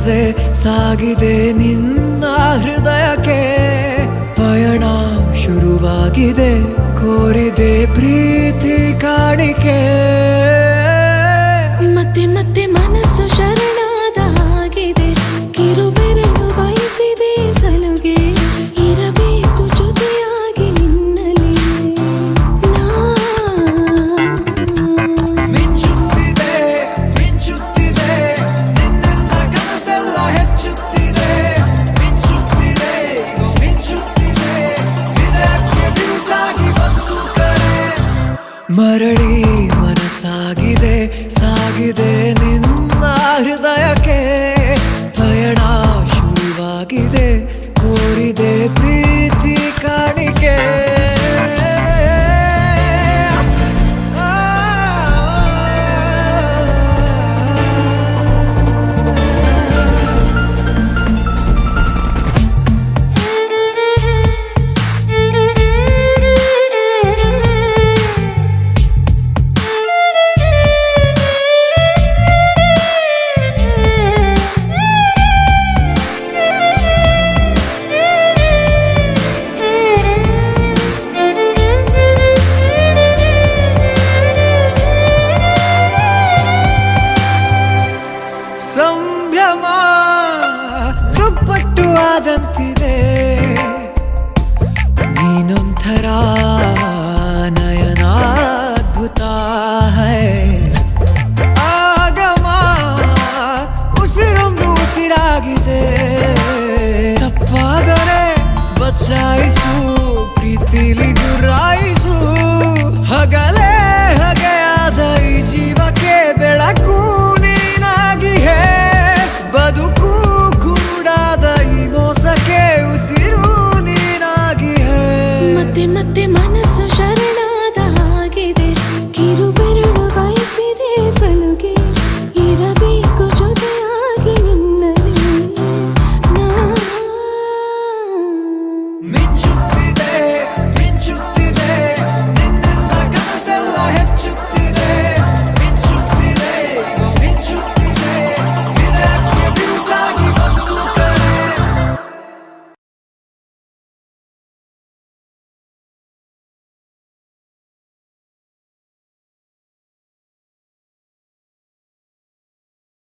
ಕಾಣದೆ ಸಾಗಿದೆ ನಿನ್ನ ಹೃದಯಕ್ಕೆ ಪಯಣ ಶುರುವಾಗಿದೆ ಕೋರಿದೆ ಪ್ರೀತಿ ಕಾಣಿಕೆ ಮತ್ತೆ ಮತ್ತೆ ಮನಸ್ಸು ಶರಣಾದ ಹಾಗಿದೆ ಕಿರುಬೆರಳು ಬಯಸಿದೆ ಸಲುಗೆ ಇರಬೇಕು ಜೊತೆಯಾಗಿ ನಿನ್ನಲಿ ಮಿಂಚುತ್ತಿದೆ ಮಿಂಚುತ್ತಿದೆ ನಿನ್ನಿಂದ ಕನಸೆಲ್ಲ ಹೆಚ್ಚುತ್ತಿದೆ ಮಿಂಚುತ್ತಿದೆ ಮಿಂಚುತ್ತಿದೆ ಹೃದಯಕ್ಕೆ ಬಿರುಸಾಗಿ ಬಂತು ಕರೆ ಮರಳಿ ಮನಸ್ಸಾಗಿದೆ ಸಾಗಿದೆ ನಿನ್ನ ಹೃದಯಕ್ಕೆ ಪಯಣ ಶುರುವಾಗಿದೆ ಕೋರಿದೆ ಪ್ರೀತಿ ಕಾಣಿಕೆ ಸಂಭ್ರಮ ದುಪ್ಪಟ್ಟು ಆದಂತಿದೆ ನೀನೊಂಥರ